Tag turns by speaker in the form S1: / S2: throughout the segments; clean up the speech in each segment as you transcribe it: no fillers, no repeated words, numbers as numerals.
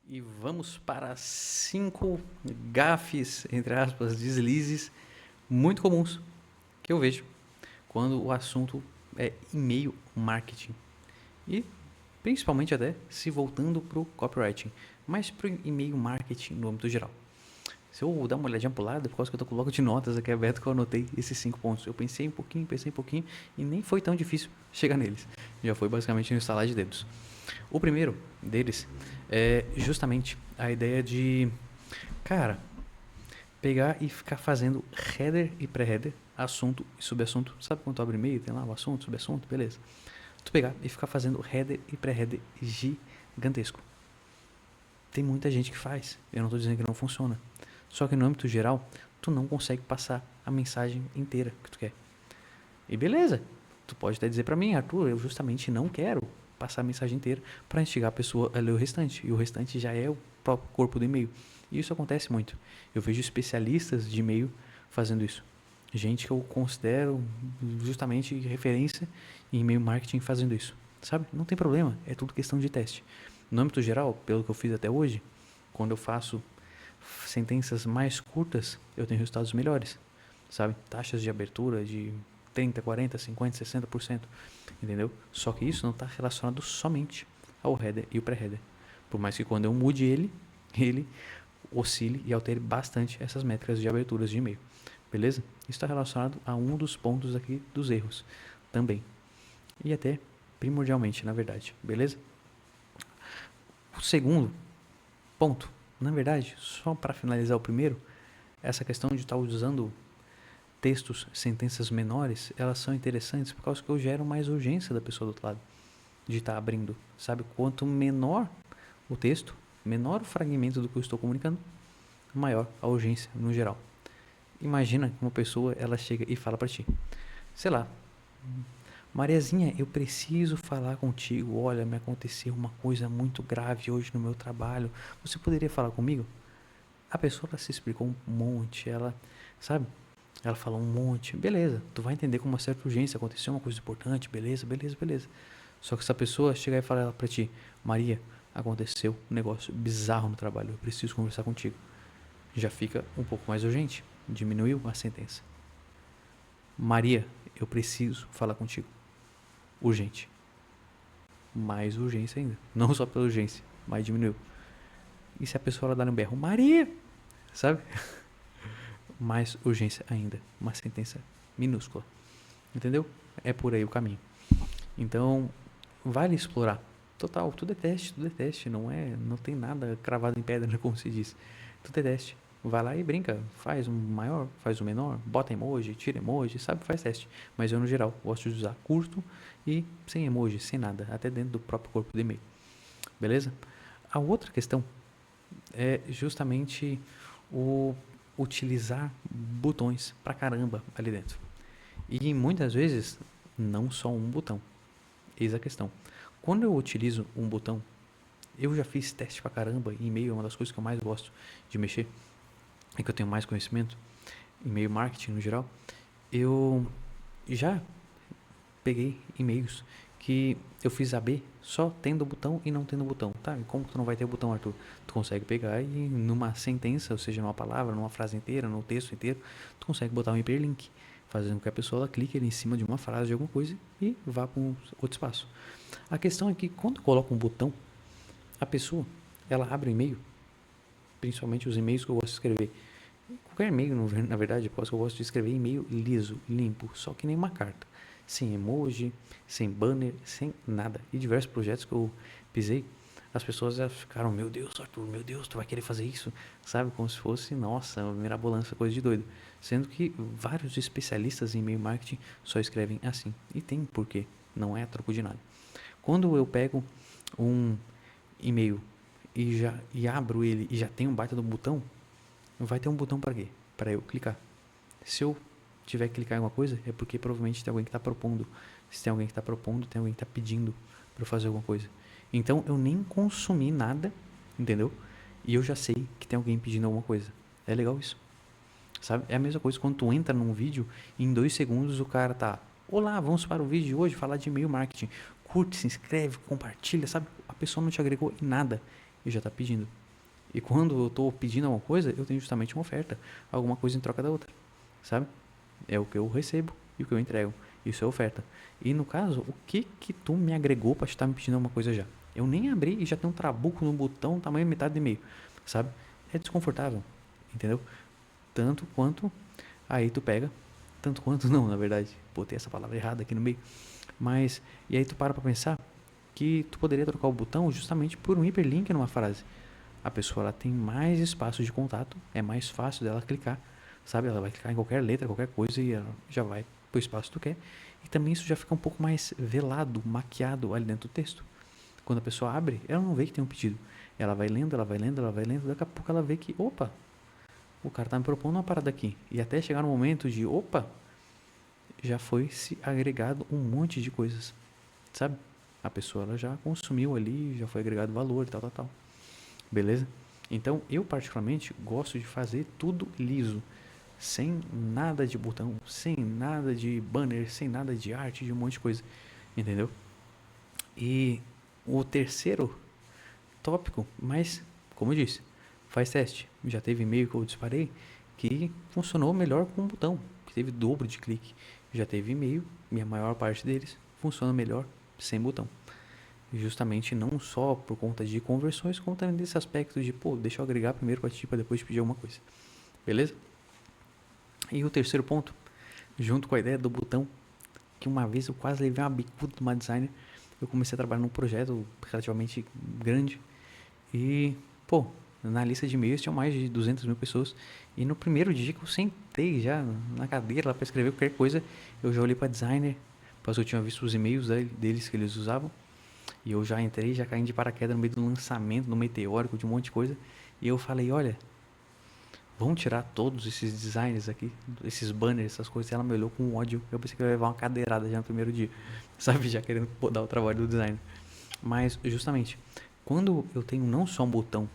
S1: E vamos para 5 gafes, entre aspas, deslizes muito comuns que eu vejo quando o assunto é e-mail marketing. E principalmente até se voltando para o copywriting, mas para o e-mail marketing no âmbito geral. Se eu dar uma olhadinha pro lado, por causa que eu tô com o bloco de notas aqui aberto que eu anotei esses 5 pontos. Eu pensei um pouquinho e nem foi tão difícil chegar neles. Já foi basicamente no estalar de dedos. O primeiro deles é justamente a ideia de, cara, pegar e ficar fazendo header e pré-header, assunto e subassunto. Sabe quando tu abre e-mail, tem lá o assunto, subassunto, beleza. Tu pegar e ficar fazendo header e pré-header gigantesco. Tem muita gente que faz, eu não tô dizendo que não funciona. Só que no âmbito geral, tu não consegue passar a mensagem inteira que tu quer. E beleza, tu pode até dizer pra mim, Arthur, eu justamente não quero passar a mensagem inteira para instigar a pessoa a ler o restante. E o restante já é o próprio corpo do e-mail. E isso acontece muito. Eu vejo especialistas de e-mail fazendo isso. Gente que eu considero justamente referência em e-mail marketing fazendo isso. Sabe? Não tem problema, é tudo questão de teste. No âmbito geral, pelo que eu fiz até hoje, quando eu faço sentenças mais curtas, eu tenho resultados melhores. Sabe? Taxas de abertura de 30, 40, 50, 60%. Entendeu? Só que isso não está relacionado somente ao header e o pré-header. Por mais que quando eu mude ele oscile e altere bastante essas métricas de aberturas de e-mail. Beleza? Isso está relacionado a um dos pontos aqui dos erros também. E até primordialmente, na verdade. Beleza? O segundo ponto, na verdade, só para finalizar o primeiro, essa questão de estar usando textos, sentenças menores, elas são interessantes por causa que eu gero mais urgência da pessoa do outro lado de estar abrindo, sabe? Quanto menor o texto, menor o fragmento do que eu estou comunicando, maior a urgência no geral. Imagina que uma pessoa, ela chega e fala para ti, sei lá, Mariazinha, eu preciso falar contigo, olha, me aconteceu uma coisa muito grave hoje no meu trabalho, você poderia falar comigo? A pessoa, ela se explicou um monte, ela, sabe? Ela falou um monte, beleza, tu vai entender com uma certa urgência, aconteceu uma coisa importante, beleza, beleza, beleza. Só que se a pessoa chegar e falar pra ti, Maria, aconteceu um negócio bizarro no trabalho, eu preciso conversar contigo. Já fica um pouco mais urgente, diminuiu a sentença. Maria, eu preciso falar contigo. Urgente. Mais urgência ainda. Não só pela urgência, mas diminuiu. E se a pessoa ela dar um berro, Maria, sabe? Mais urgência ainda. Uma sentença minúscula. Entendeu? É por aí o caminho. Então, vale explorar. Total, tudo é teste, não tem nada cravado em pedra, como se diz. Tudo é teste. Vai lá e brinca, faz um maior, faz um menor, bota emoji, tira emoji, sabe, faz teste. Mas eu, no geral, gosto de usar curto e sem emoji, sem nada, até dentro do próprio corpo do e-mail. Beleza? A outra questão é justamente o utilizar botões pra caramba ali dentro. E muitas vezes, não só um botão. Eis a questão. Quando eu utilizo um botão, eu já fiz teste pra caramba, e e-mail é uma das coisas que eu mais gosto de mexer, é que eu tenho mais conhecimento, e-mail marketing no geral. Eu já peguei e-mails que eu fiz AB só tendo o botão e não tendo o botão. Tá, e como tu não vai ter o botão, Arthur? Tu consegue pegar e numa sentença, ou seja, numa palavra, numa frase inteira, num texto inteiro, tu consegue botar um hiperlink, fazendo com que a pessoa ela clique ali em cima de uma frase, de alguma coisa, e vá para um outro espaço. A questão é que quando coloca um botão, a pessoa, ela abre o e-mail, principalmente os e-mails que eu gosto de escrever. Qualquer e-mail, na verdade, porque eu gosto de escrever e-mail liso, limpo, só que nem uma carta. Sem emoji, sem banner, sem nada. E diversos projetos que eu pisei, as pessoas já ficaram, meu Deus, Arthur, meu Deus, tu vai querer fazer isso? Sabe, como se fosse, nossa, mirabolância, coisa de doido. Sendo que vários especialistas em e-mail marketing só escrevem assim. E tem porquê, não é a troco de nada. Quando eu pego um e-mail e abro ele e já tem um baita do botão, vai ter um botão para quê? Para eu clicar. Se eu tiver que clicar em alguma coisa, é porque provavelmente tem alguém que está propondo. Se tem alguém que está propondo, tem alguém que está pedindo para eu fazer alguma coisa. Então eu nem consumi nada, entendeu? E eu já sei que tem alguém pedindo alguma coisa. É legal isso, sabe? É a mesma coisa quando tu entra num vídeo e em 2 segundos o cara tá, olá, vamos para o vídeo de hoje falar de e-mail marketing. Curte, se inscreve, compartilha, sabe? A pessoa não te agregou em nada. e já está pedindo. E quando eu estou pedindo alguma coisa, eu tenho justamente uma oferta, alguma coisa em troca da outra, sabe? É o que eu recebo e o que eu entrego. Isso é oferta. E no caso, o que que tu me agregou para estar me pedindo alguma coisa já? Eu nem abri e já tem um trabuco no botão, tamanho metade de e-mail, sabe? É desconfortável, entendeu? Tanto quanto aí tu pega, tanto quanto não, na verdade. Botei essa palavra errada aqui no meio. Mas, e aí tu para pra pensar que tu poderia trocar o botão justamente por um hiperlink numa frase. A pessoa ela tem mais espaço de contato, é mais fácil dela clicar, sabe? Ela vai clicar em qualquer letra, qualquer coisa e ela já vai pro espaço que tu quer. E também isso já fica um pouco mais velado, maquiado ali dentro do texto. Quando a pessoa abre, ela não vê que tem um pedido. Ela vai lendo, ela vai lendo, ela vai lendo, daqui a pouco ela vê que, opa, o cara tá me propondo uma parada aqui. E até chegar no momento de, opa, já foi se agregado um monte de coisas, sabe? A pessoa ela já consumiu ali, já foi agregado valor e tal, tal, tal. Beleza? Então, eu particularmente gosto de fazer tudo liso, sem nada de botão, sem nada de banner, sem nada de arte, de um monte de coisa, entendeu? E o terceiro tópico, mas, como eu disse, faz teste. Já teve e-mail que eu disparei que funcionou melhor com um botão, que teve dobro de clique. Já teve e-mail, e a maior parte deles funciona melhor sem botão. Justamente não só por conta de conversões, como também desse aspecto de, pô, deixa eu agregar primeiro para ti, para depois pedir alguma coisa. Beleza? E o terceiro ponto, junto com a ideia do botão, que uma vez eu quase levei uma bicuda de uma designer, eu comecei a trabalhar num projeto relativamente grande e, pô, na lista de e-mails tinha mais de 200 mil pessoas e no primeiro dia que eu sentei já na cadeira lá para escrever qualquer coisa, eu já olhei para designer, pois eu tinha visto os e-mails deles que eles usavam e eu já entrei, já caí de paraquedas no meio do lançamento, no meteórico, de um monte de coisa e eu falei, olha, vamos tirar todos esses designs aqui, esses banners, essas coisas. E ela me olhou com ódio. Eu pensei que eu ia levar uma cadeirada já no primeiro dia, sabe? Já querendo podar o trabalho do designer. Mas, justamente, quando eu tenho não só um botão,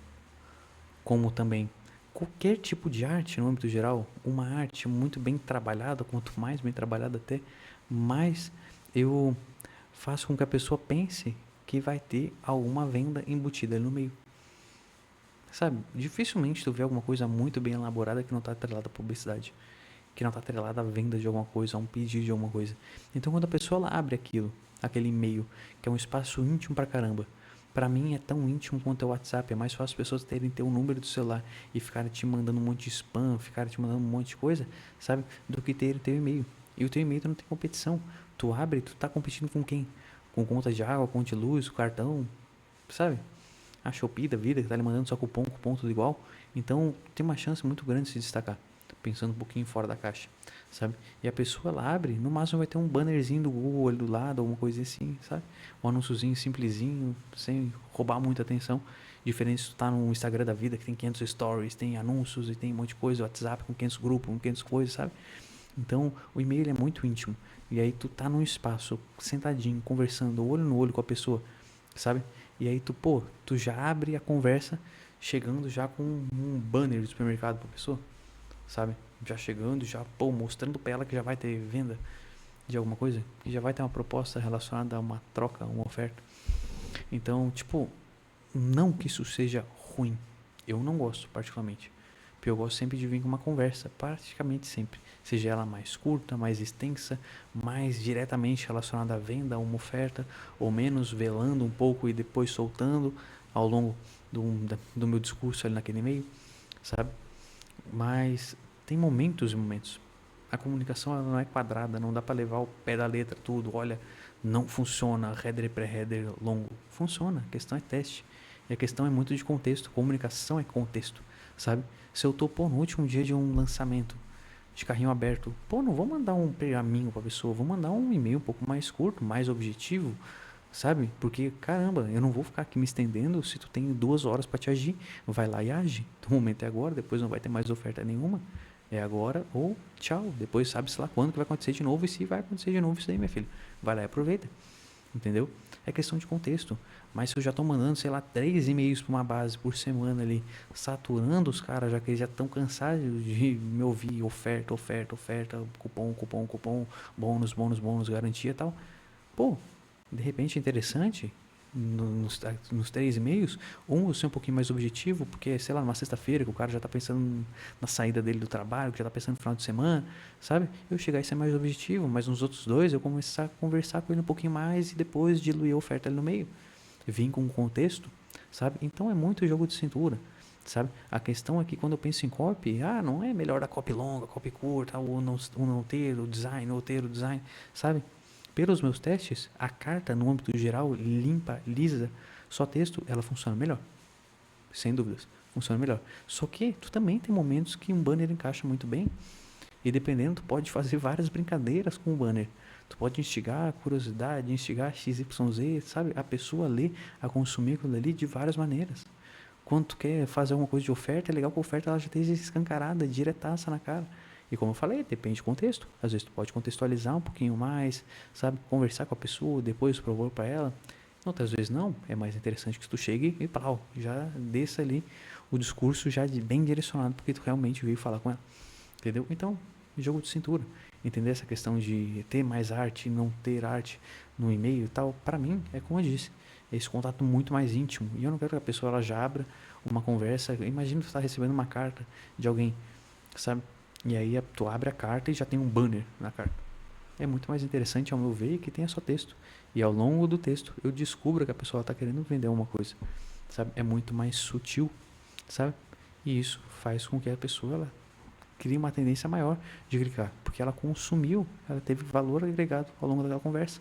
S1: como também qualquer tipo de arte no âmbito geral, uma arte muito bem trabalhada, quanto mais bem trabalhada até, mais eu faço com que a pessoa pense que vai ter alguma venda embutida ali no meio. Sabe, dificilmente tu vê alguma coisa muito bem elaborada que não está atrelada à publicidade, que não está atrelada à venda de alguma coisa, a um pedido de alguma coisa. Então quando a pessoa ela abre aquilo, aquele e-mail, que é um espaço íntimo pra caramba, pra mim é tão íntimo quanto é o WhatsApp, é mais fácil as pessoas terem teu número do celular e ficarem te mandando um monte de spam, ficarem te mandando um monte de coisa, sabe, do que ter teu e-mail. E o teu e-mail tu não tem competição, tu abre, tu tá competindo com quem? Com conta de água, conta de luz, cartão, sabe? A Shopee da vida, que tá lhe mandando só cupom tudo igual. Então, tem uma chance muito grande de se destacar, pensando um pouquinho fora da caixa, sabe? E a pessoa, ela abre, no máximo vai ter um bannerzinho do Google ali do lado, alguma coisa assim, sabe? Um anúnciozinho simplesinho, sem roubar muita atenção. Diferente se tu tá no Instagram da vida, que tem 500 stories, tem anúncios e tem um monte de coisa, WhatsApp com 500 grupos, com 500 coisas, sabe? Então, o e-mail ele é muito íntimo. E aí tu tá num espaço, sentadinho, conversando, olho no olho com a pessoa, sabe? E aí tu, pô, tu já abre a conversa chegando já com um banner do supermercado pra pessoa, sabe? Já chegando, já, pô, mostrando pra ela que já vai ter venda de alguma coisa, que já vai ter uma proposta relacionada a uma troca, uma oferta. Então, tipo, não que isso seja ruim. Eu não gosto particularmente. Porque eu gosto sempre de vir com uma conversa, praticamente sempre. Seja ela mais curta, mais extensa, mais diretamente relacionada à venda, a uma oferta, ou menos velando um pouco e depois soltando ao longo do meu discurso ali naquele e-mail, sabe? Mas tem momentos e momentos. A comunicação ela não é quadrada, não dá para levar o pé da letra tudo. Olha, não funciona, header e pré-header longo. Funciona, a questão é teste. E a questão é muito de contexto, comunicação é contexto, sabe? Se eu tô, pô, no último dia de um lançamento de carrinho aberto, pô, não vou mandar um pergaminho pra pessoa, vou mandar um e-mail um pouco mais curto, mais objetivo, sabe? Porque, caramba, eu não vou ficar aqui me estendendo se tu tem 2 horas para te agir. Vai lá e age. O momento é agora, depois não vai ter mais oferta nenhuma. É agora ou tchau. Depois sabe-se lá quando que vai acontecer de novo e se vai acontecer de novo isso aí, minha filha. Vai lá e aproveita. Entendeu? É questão de contexto. Mas se eu já tô mandando, sei lá, 3 e-mails para uma base por semana ali, saturando os caras, já que eles já estão cansados de me ouvir oferta, oferta, oferta, cupom, cupom, cupom, bônus, bônus, bônus, garantia e tal. Pô, de repente é interessante nos 3 e-mails, eu ser um pouquinho mais objetivo, porque, sei lá, numa sexta-feira que o cara já está pensando na saída dele do trabalho, que já está pensando no final de semana, sabe? Eu chegar e ser mais objetivo, mas nos outros 2 eu começar a conversar com ele um pouquinho mais e depois diluir a oferta ali no meio. Vim com um contexto, sabe? Então é muito jogo de cintura, sabe? A questão é que quando eu penso em copy, não é melhor a copy longa, copy curta, ou não ter o design, ou ter o design, sabe? Pelos meus testes, a carta, no âmbito geral, limpa, lisa, só texto, ela funciona melhor. Sem dúvidas, funciona melhor. Só que tu também tem momentos que um banner encaixa muito bem. E dependendo, tu pode fazer várias brincadeiras com o banner. Tu pode instigar a curiosidade, instigar XYZ, sabe? A pessoa a ler, a consumir aquilo ali de várias maneiras. Quando tu quer fazer alguma coisa de oferta, é legal que a oferta ela já esteja escancarada, diretaça na cara. E como eu falei, depende do contexto. Às vezes tu pode contextualizar um pouquinho mais, sabe? Conversar com a pessoa, depois propor para ela. Outras vezes não. É mais interessante que tu chegue e pau, já desça ali o discurso já bem direcionado porque tu realmente veio falar com ela. Entendeu? Então, jogo de cintura. Entender essa questão de ter mais arte, não ter arte no e-mail e tal, para mim, é como eu disse, é esse contato muito mais íntimo. E eu não quero que a pessoa ela já abra uma conversa. Imagina tu estar recebendo uma carta de alguém, sabe? E aí tu abre a carta e já tem um banner na carta. É muito mais interessante, ao meu ver, que tenha só texto. E ao longo do texto eu descubro que a pessoa está querendo vender uma coisa, sabe? É muito mais sutil, sabe? E isso faz com que a pessoa ela cria uma tendência maior de clicar, porque ela consumiu, ela teve valor agregado ao longo daquela conversa.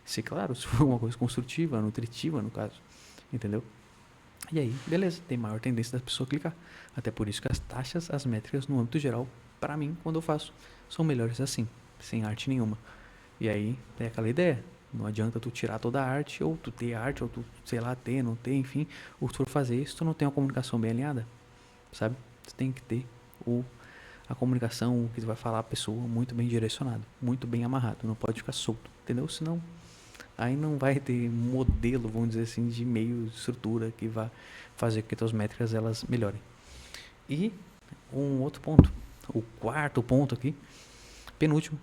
S1: Se claro, se for uma coisa construtiva, nutritiva no caso, entendeu? E aí, beleza, tem maior tendência da pessoa clicar. Até por isso que as taxas, as métricas no âmbito geral, para mim, quando eu faço, são melhores assim, sem arte nenhuma. E aí, é aquela ideia, não adianta tu tirar toda a arte, ou tu ter arte, ou tu, sei lá, ter, não ter, enfim, o que tu for fazer, se tu não tem uma comunicação bem alinhada, sabe? Tu tem que ter a comunicação, o que tu vai falar a pessoa muito bem direcionado, muito bem amarrado, não pode ficar solto, entendeu? Senão aí não vai ter modelo, vamos dizer assim, de meio estrutura que vai fazer com que tuas métricas elas melhorem. E um outro ponto, o quarto ponto aqui, penúltimo,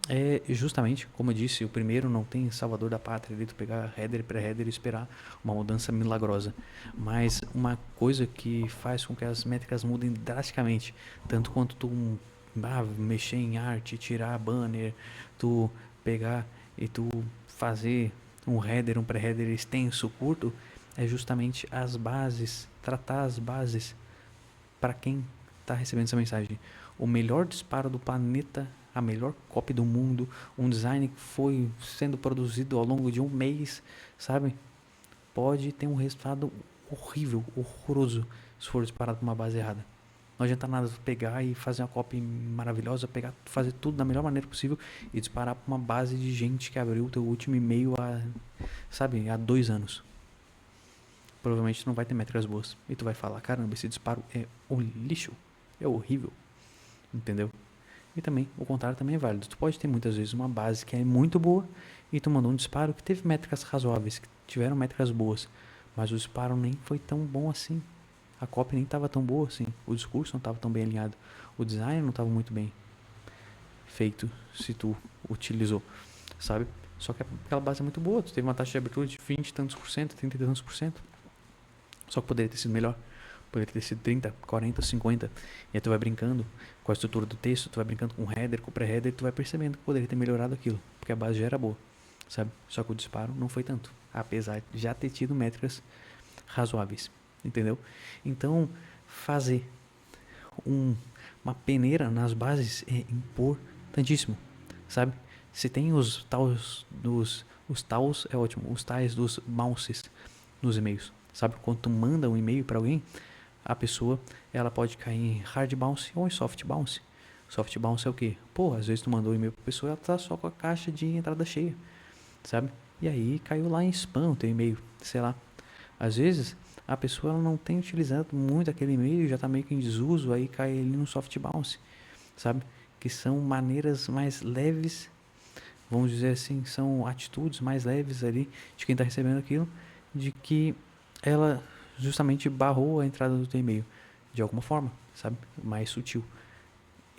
S1: é justamente, como eu disse, o primeiro não tem salvador da pátria, de tu pegar header, pré-header e esperar uma mudança milagrosa. Mas uma coisa que faz com que as métricas mudem drasticamente, tanto quanto tu mexer em arte, tirar banner, tu pegar e tu fazer um header, um pré-header extenso, curto, é justamente as bases, tratar as bases para quem está recebendo essa mensagem. O melhor disparo do planeta, a melhor copy do mundo, um design que foi sendo produzido ao longo de um mês, sabe? Pode ter um resultado horrível, horroroso, se for disparado por uma base errada. Não adianta nada pegar e fazer uma copy maravilhosa, pegar, fazer tudo da melhor maneira possível e disparar para uma base de gente que abriu o teu último e-mail há 2 anos. Provavelmente tu não vai ter métricas boas. E tu vai falar, caramba, esse disparo é um lixo, é horrível, entendeu? E também, o contrário também é válido. Tu pode ter muitas vezes uma base que é muito boa e tu mandou um disparo que teve métricas razoáveis, que tiveram métricas boas, mas o disparo nem foi tão bom assim. A copy nem estava tão boa assim, o discurso não estava tão bem alinhado, o design não estava muito bem feito se tu utilizou, sabe? Só que aquela base é muito boa, tu teve uma taxa de abertura de 20 e tantos por cento, 30 e tantos por cento, só que poderia ter sido melhor, poderia ter sido 30, 40, 50, e aí tu vai brincando com a estrutura do texto, tu vai brincando com o header, com o pré-header, tu vai percebendo que poderia ter melhorado aquilo, porque a base já era boa, sabe? Só que o disparo não foi tanto, apesar de já ter tido métricas razoáveis, entendeu? Então, fazer uma peneira nas bases é importantíssimo, sabe? Se tem os taus é ótimo, os tais dos bounces nos e-mails, sabe? Quando tu manda um e-mail para alguém, a pessoa ela pode cair em hard bounce ou em soft bounce. Soft bounce é o quê? Pô, às vezes tu mandou um e-mail pra pessoa e ela tá só com a caixa de entrada cheia, sabe? E aí caiu lá em spam o teu e-mail, sei lá. Às vezes a pessoa ela não tem utilizado muito aquele e-mail, já está meio que em desuso, aí cai ali no soft bounce, sabe? Que são maneiras mais leves, vamos dizer assim, são atitudes mais leves ali de quem está recebendo aquilo, de que ela justamente barrou a entrada do teu e-mail de alguma forma, sabe? Mais sutil.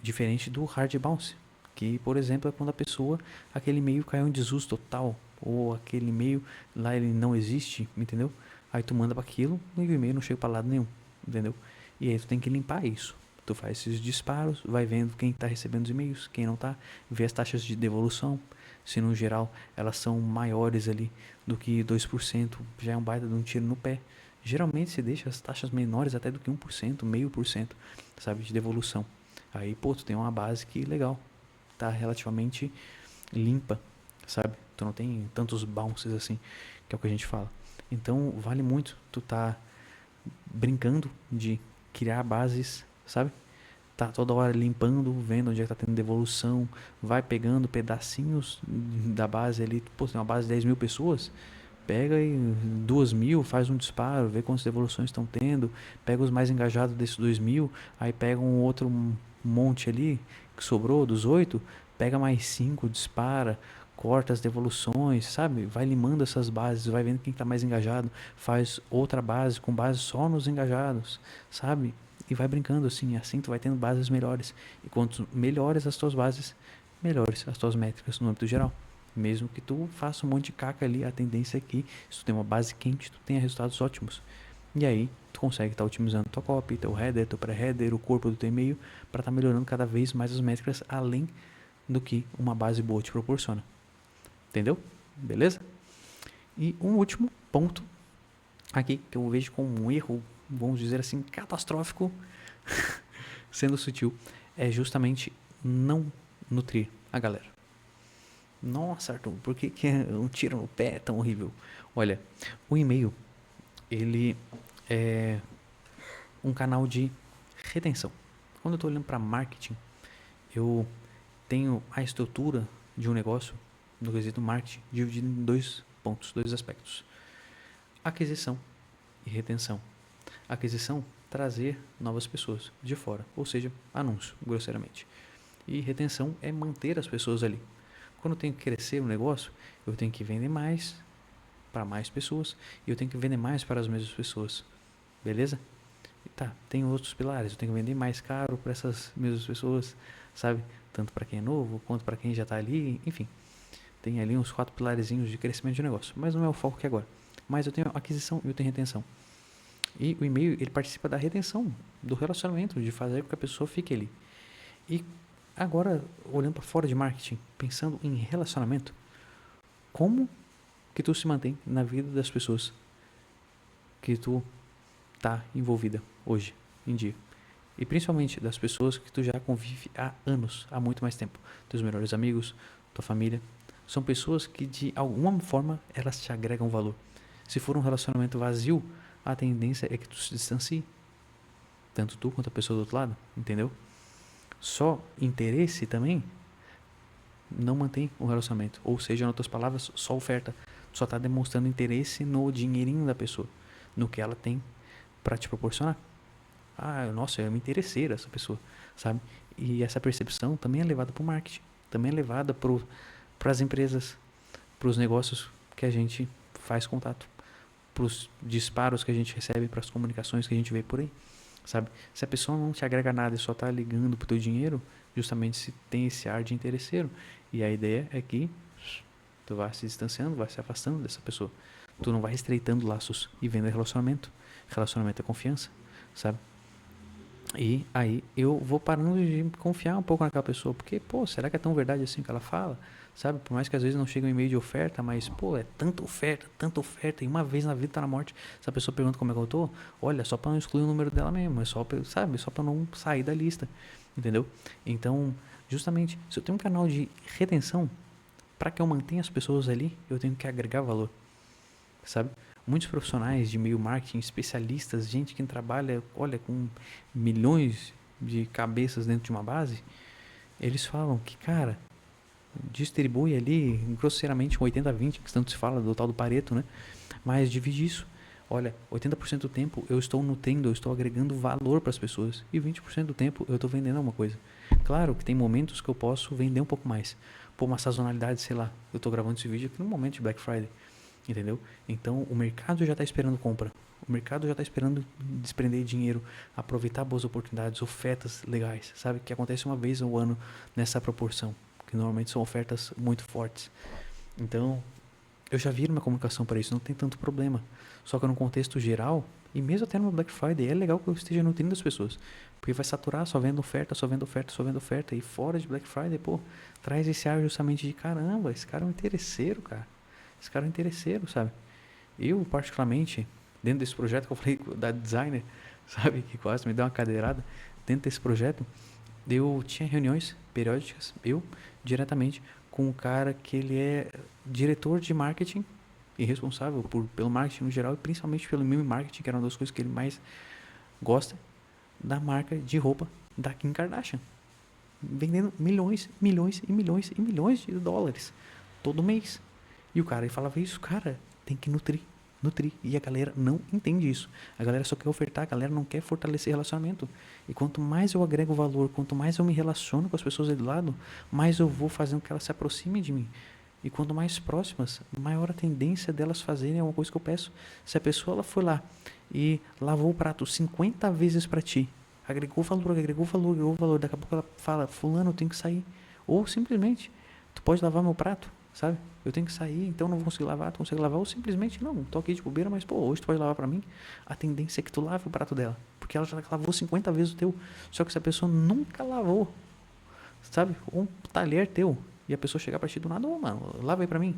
S1: Diferente do hard bounce, que, por exemplo, é quando a pessoa, aquele e-mail caiu em desuso total, ou aquele e-mail lá ele não existe, entendeu? Aí tu manda para aquilo e o e-mail não chega para lado nenhum, entendeu? E aí tu tem que limpar isso. Tu faz esses disparos, vai vendo quem está recebendo os e-mails, quem não está, vê as taxas de devolução. Se no geral elas são maiores ali do que 2%, já é um baita de um tiro no pé. Geralmente se deixa as taxas menores até do que 1%, 0,5%, sabe, de devolução. Aí, pô, tu tem uma base que legal, tá relativamente limpa, sabe? Tu não tem tantos bounces assim, que é o que a gente fala. Então, vale muito tu tá brincando de criar bases, sabe? Tá toda hora limpando, vendo onde é que tá tendo devolução, vai pegando pedacinhos da base ali. Pô, tem uma base de 10 mil pessoas, pega e 2.000, faz um disparo, vê quantas devoluções estão tendo, pega os mais engajados desses 2.000, aí pega um outro monte ali que sobrou dos 8, pega mais 5, dispara, corta as devoluções, sabe? Vai limando essas bases, vai vendo quem está mais engajado, faz outra base com base só nos engajados, sabe? E vai brincando assim tu vai tendo bases melhores. E quanto melhores as tuas bases, melhores as tuas métricas no âmbito geral. Mesmo que tu faça um monte de caca ali, a tendência é que se tu tem uma base quente, tu tenha resultados ótimos. E aí, tu consegue estar otimizando tua copy, teu header, teu pré-header, o corpo do teu e-mail, para estar melhorando cada vez mais as métricas, além do que uma base boa te proporciona. Entendeu? Beleza? E um último ponto aqui, que eu vejo como um erro, vamos dizer assim, catastrófico, sendo sutil, é justamente não nutrir a galera. Nossa, Arthur, por que um tiro no pé é tão horrível? Olha, o e-mail, ele é um canal de retenção. Quando eu estou olhando para marketing, eu tenho a estrutura de um negócio, no quesito marketing, dividido em dois pontos, dois aspectos. Aquisição e retenção. Aquisição, trazer novas pessoas de fora, ou seja, anúncio, grosseiramente. E retenção é manter as pessoas ali. Quando eu tenho que crescer o negócio, eu tenho que vender mais para mais pessoas e eu tenho que vender mais para as mesmas pessoas. Beleza? E tá, tem outros pilares. Eu tenho que vender mais caro para essas mesmas pessoas, sabe? Tanto para quem é novo quanto para quem já está ali. Enfim, tem ali uns 4 pilarezinhos de crescimento de negócio. Mas não é o foco aqui agora. Mas eu tenho aquisição e eu tenho retenção. E o e-mail, ele participa da retenção, do relacionamento, de fazer com que a pessoa fique ali. E agora, olhando para fora de marketing, pensando em relacionamento, como que tu se mantém na vida das pessoas que tu tá envolvida hoje em dia? E principalmente das pessoas que tu já convive há anos, há muito mais tempo. Teus melhores amigos, tua família, são pessoas que de alguma forma elas te agregam valor. Se for um relacionamento vazio, a tendência é que tu se distancie, tanto tu quanto a pessoa do outro lado, entendeu? Só interesse também não mantém o relacionamento. Ou seja, em outras palavras, só oferta. Tu só está demonstrando interesse no dinheirinho da pessoa, no que ela tem para te proporcionar. Ah, nossa, é uma interesseira essa pessoa, sabe? E essa percepção também é levada para o marketing, também é levada para as empresas, para os negócios que a gente faz contato, para os disparos que a gente recebe, para as comunicações que a gente vê por aí, sabe? Se a pessoa não te agrega nada e só está ligando pro teu dinheiro, justamente se tem esse ar de interesseiro. E a ideia é que tu vai se distanciando, vai se afastando dessa pessoa. Tu não vai estreitando laços e vendo relacionamento. Relacionamento é confiança, sabe? E aí eu vou parando de confiar um pouco naquela pessoa, porque, pô, será que é tão verdade assim que ela fala? Sabe? Por mais que às vezes não chegue um e-mail de oferta, mas, pô, é tanta oferta, e uma vez na vida tá na morte, se a pessoa pergunta como é que eu tô, olha, só pra não excluir o número dela mesmo, é só pra, sabe? Só pra não sair da lista, entendeu? Então, justamente, se eu tenho um canal de retenção, para que eu mantenha as pessoas ali, eu tenho que agregar valor, sabe? Muitos profissionais de meio marketing, especialistas, gente que trabalha, olha, com milhões de cabeças dentro de uma base, eles falam que, cara, distribui ali grosseiramente um 80-20, que tanto se fala do tal do Pareto, né? Mas divide isso. Olha, 80% do tempo eu estou nutrindo, eu estou agregando valor para as pessoas e 20% do tempo eu estou vendendo alguma coisa. Claro que tem momentos que eu posso vender um pouco mais. Por uma sazonalidade, sei lá, eu estou gravando esse vídeo aqui no momento de Black Friday, entendeu? Então o mercado já está esperando compra. O mercado já está esperando desprender dinheiro, aproveitar boas oportunidades, ofertas legais, sabe? Que acontece uma vez ao ano nessa proporção, que normalmente são ofertas muito fortes. Então, Eu já vi uma comunicação para isso, não tem tanto problema. Só que no contexto geral, e mesmo até no Black Friday, é legal que eu esteja nutrindo as pessoas. Porque vai saturar só vendo oferta, só vendo oferta, só vendo oferta. E fora de Black Friday, pô, traz esse ar justamente de caramba, esse cara é um interesseiro, cara. Esse cara é um interesseiro, sabe? Eu, particularmente, dentro desse projeto que eu falei da designer, sabe? Que quase me deu uma cadeirada. Dentro desse projeto, eu tinha reuniões periódicas, eu, diretamente, com um cara que ele é diretor de marketing e responsável pelo marketing no geral e principalmente pelo meme marketing, que era uma das coisas que ele mais gosta, da marca de roupa da Kim Kardashian. Vendendo milhões, milhões e milhões e milhões de dólares todo mês. E o cara ele falava isso, cara, tem que nutrir. Nutrir. E a galera não entende isso. A galera só quer ofertar, a galera não quer fortalecer relacionamento. E quanto mais eu agrego valor, quanto mais eu me relaciono com as pessoas aí do lado, mais eu vou fazendo que elas se aproximem de mim. E quanto mais próximas, maior a tendência delas fazerem alguma coisa que eu peço. Se a pessoa ela foi lá e lavou o prato 50 vezes para ti, agregou valor, agregou valor, agregou valor, daqui a pouco ela fala, fulano, eu tenho que sair. Ou simplesmente, tu pode lavar meu prato, sabe? Eu tenho que sair, então não vou conseguir lavar, tu consegue lavar, ou simplesmente não, tô aqui de bobeira, mas pô, hoje tu pode lavar pra mim, a tendência é que tu lave o prato dela, porque ela já lavou 50 vezes o teu, só que se a pessoa nunca lavou, sabe, um talher teu, e a pessoa chegar pra ti do nada, ô mano, lava aí pra mim,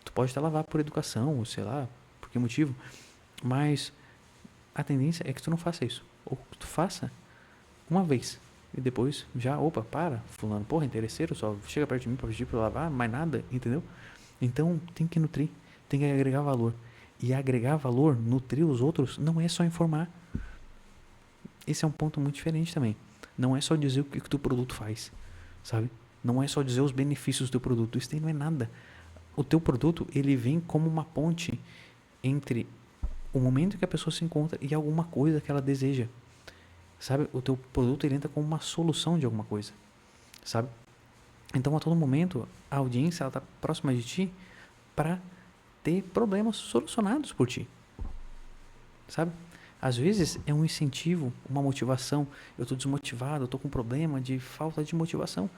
S1: tu pode até lavar por educação, ou sei lá, por que motivo, mas a tendência é que tu não faça isso, ou que tu faça uma vez, e depois já, opa, para, fulano, porra, interesseiro, só chega perto de mim pra pedir pra eu lavar, mais nada, entendeu? Então tem que nutrir, tem que agregar valor. E agregar valor, nutrir os outros, não é só informar. Esse é um ponto muito diferente também. Não é só dizer o que o teu produto faz, sabe? Não é só dizer os benefícios do teu produto. Isso aí não é nada. O teu produto, ele vem como uma ponte entre o momento que a pessoa se encontra e alguma coisa que ela deseja. Sabe? O teu produto, ele entra como uma solução de alguma coisa, sabe? Então, a todo momento, a audiência, ela tá próxima de ti para ter problemas solucionados por ti, sabe? Às vezes é um incentivo, uma motivação. Eu tô desmotivado, eu tô com problema de falta de motivação.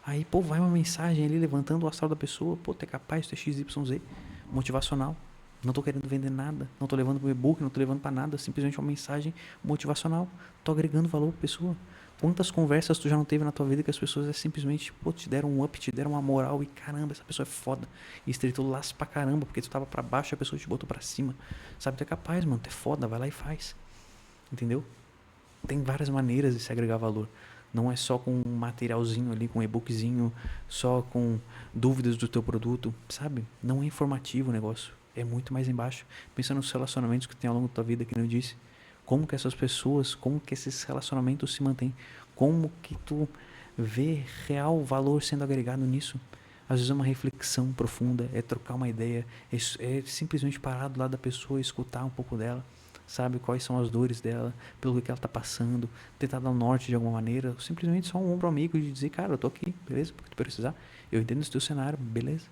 S1: Aí, pô, vai uma mensagem ali levantando o astral da pessoa. Pô, tu é capaz, tu é XYZ. Motivacional. Não tô querendo vender nada. Não tô levando pro e-book, não tô levando para nada. Simplesmente uma mensagem motivacional. Tô agregando valor pra pessoa. Quantas conversas tu já não teve na tua vida que as pessoas simplesmente, pô, te deram um up, te deram uma moral e caramba, essa pessoa é foda. E estreitou o laço pra caramba, porque tu tava pra baixo e a pessoa te botou pra cima. Sabe, tu é capaz, mano, tu é foda, vai lá e faz. Entendeu? Tem várias maneiras de se agregar valor. Não é só com um materialzinho ali, com um e-bookzinho, só com dúvidas do teu produto, sabe? Não é informativo o negócio. É muito mais embaixo. Pensa nos relacionamentos que tem ao longo da tua vida, que nem eu disse. Como que essas pessoas, como que esses relacionamentos se mantêm? Como que tu vê real valor sendo agregado nisso? Às vezes é uma reflexão profunda, é trocar uma ideia, é simplesmente parar do lado da pessoa e escutar um pouco dela, sabe? Quais são as dores dela, pelo que ela está passando, tentar dar um norte de alguma maneira, ou simplesmente só um ombro amigo de dizer, cara, eu tô aqui, beleza? Porque tu precisar, eu entendo esse teu cenário, beleza?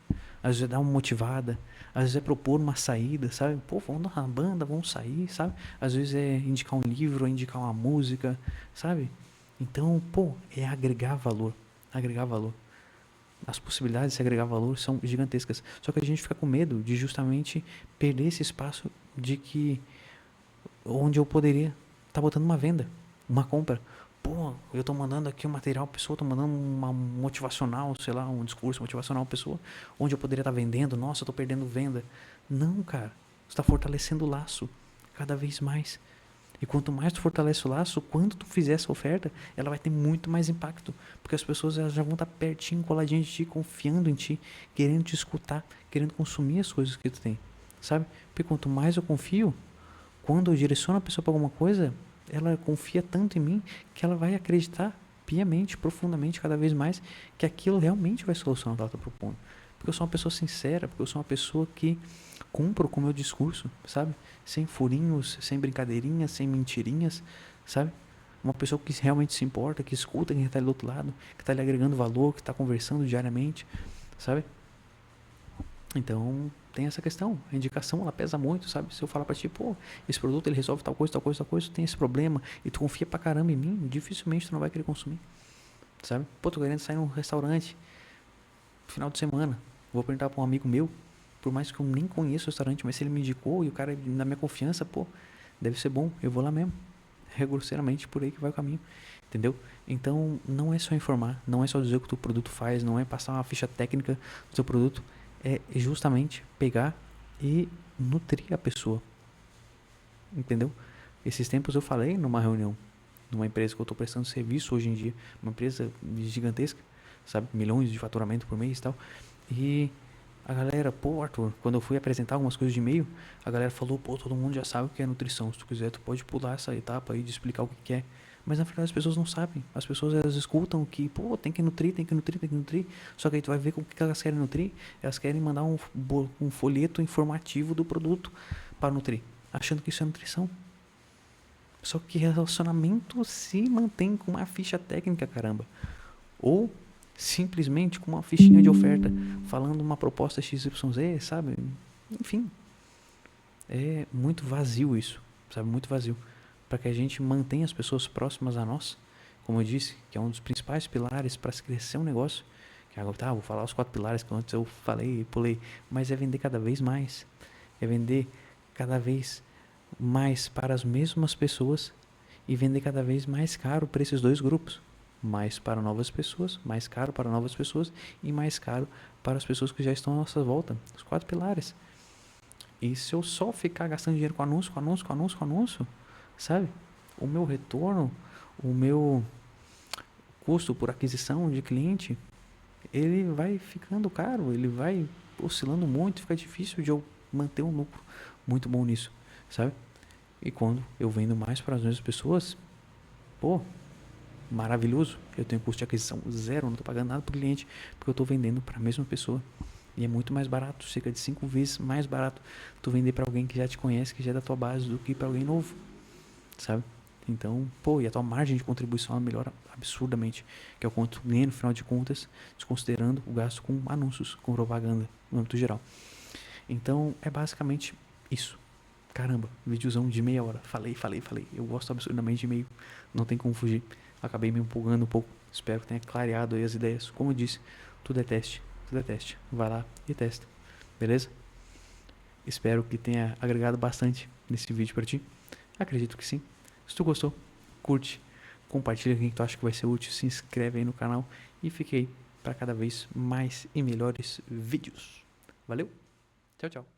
S1: Às vezes é dar uma motivada, às vezes é propor uma saída, sabe? Pô, vamos dar uma banda, vamos sair, sabe? Às vezes é indicar um livro, indicar uma música, sabe? Então, pô, é agregar valor, agregar valor. As possibilidades de se agregar valor são gigantescas. Só que a gente fica com medo de justamente perder esse espaço de que onde eu poderia estar botando uma venda, uma compra. Pô, eu estou mandando aqui um material pessoa, estou mandando uma motivacional, sei lá, um discurso motivacional pessoa, onde eu poderia estar vendendo, nossa, eu estou perdendo venda. Não, cara, você está fortalecendo o laço cada vez mais. E quanto mais tu fortalece o laço, quando tu fizer essa oferta, ela vai ter muito mais impacto. Porque as pessoas elas já vão estar pertinho, coladinhas de ti, confiando em ti, querendo te escutar, querendo consumir as coisas que tu tem. Sabe? Porque quanto mais eu confio, quando eu direciono a pessoa para alguma coisa, ela confia tanto em mim que ela vai acreditar piamente, profundamente, cada vez mais, que aquilo realmente vai solucionar o que ela está propondo. Porque eu sou uma pessoa sincera, porque eu sou uma pessoa que cumpro com o meu discurso, sabe? Sem furinhos, sem brincadeirinhas, sem mentirinhas, sabe? Uma pessoa que realmente se importa, que escuta quem está ali do outro lado, que está ali agregando valor, que está conversando diariamente, sabe? Então, tem essa questão. A indicação, ela pesa muito, sabe? Se eu falar pra ti, pô, esse produto, ele resolve tal coisa, tal coisa, tal coisa, tu tem esse problema, e tu confia pra caramba em mim, dificilmente tu não vai querer consumir, sabe? Pô, tô querendo sair num restaurante, final de semana, vou perguntar pra um amigo meu, Por mais que eu nem conheça o restaurante, mas se ele me indicou e o cara na minha confiança, pô, deve ser bom, eu vou lá mesmo. É grosseiramente por aí que vai o caminho, entendeu? Então, não é só informar, não é só dizer o que o teu produto faz, não é passar uma ficha técnica do teu produto, é justamente pegar e nutrir a pessoa, entendeu? Esses tempos eu falei numa reunião, numa empresa que eu estou prestando serviço hoje em dia, uma empresa gigantesca, sabe, milhões de faturamento por mês e tal, e a galera, pô, Arthur, quando eu fui apresentar algumas coisas de e-mail, a galera falou, pô, todo mundo já sabe o que é nutrição. Se tu quiser, tu pode pular essa etapa aí de explicar o que é. Mas na verdade as pessoas não sabem. As pessoas elas escutam que, pô, tem que nutrir, tem que nutrir, tem que nutrir. Só que aí tu vai ver com o que elas querem nutrir. Elas querem mandar um folheto informativo do produto para nutrir, achando que isso é nutrição. Só que relacionamento se mantém com uma ficha técnica, caramba. Ou simplesmente com uma fichinha de oferta, falando uma proposta XYZ, sabe? Enfim, é muito vazio isso, sabe? Muito vazio. Para que a gente mantenha as pessoas próximas a nós, como eu disse, que é um dos principais pilares para se crescer um negócio. Que agora, tá, vou falar os 4 pilares que antes eu falei e pulei, mas é vender cada vez mais. É vender cada vez mais para as mesmas pessoas e vender cada vez mais caro para esses dois grupos. Mais para novas pessoas, mais caro para novas pessoas e mais caro para as pessoas que já estão à nossa volta. Os 4 pilares. E se eu só ficar gastando dinheiro com anúncio, com anúncio, com anúncio, com anúncio, sabe? O meu retorno, o meu custo por aquisição de cliente, ele vai ficando caro, ele vai oscilando muito, fica difícil de eu manter um lucro muito bom nisso, sabe? E quando eu vendo mais para as mesmas pessoas, pô, maravilhoso. Eu tenho custo de aquisição zero, não estou pagando nada para o cliente, porque eu estou vendendo para a mesma pessoa. E é muito mais barato, cerca de 5 vezes mais barato tu vender para alguém que já te conhece, que já é da tua base, do que para alguém novo, sabe? Então, pô, e a tua margem de contribuição melhora absurdamente, que é o quanto tu ganha no final de contas, desconsiderando o gasto com anúncios, com propaganda, no âmbito geral. Então, é basicamente isso. Caramba, videozão de meia hora. Falei. Eu gosto absurdamente de e-mail. Não tem como fugir. Acabei me empolgando um pouco. Espero que tenha clareado aí as ideias. Como eu disse, tudo é teste. Tudo é teste. Vai lá e testa. Beleza? Espero que tenha agregado bastante nesse vídeo para ti. Acredito que sim. Se tu gostou, curte. Compartilha com quem tu acha que vai ser útil. Se inscreve aí no canal. E fique aí para cada vez mais e melhores vídeos. Valeu? Tchau, tchau.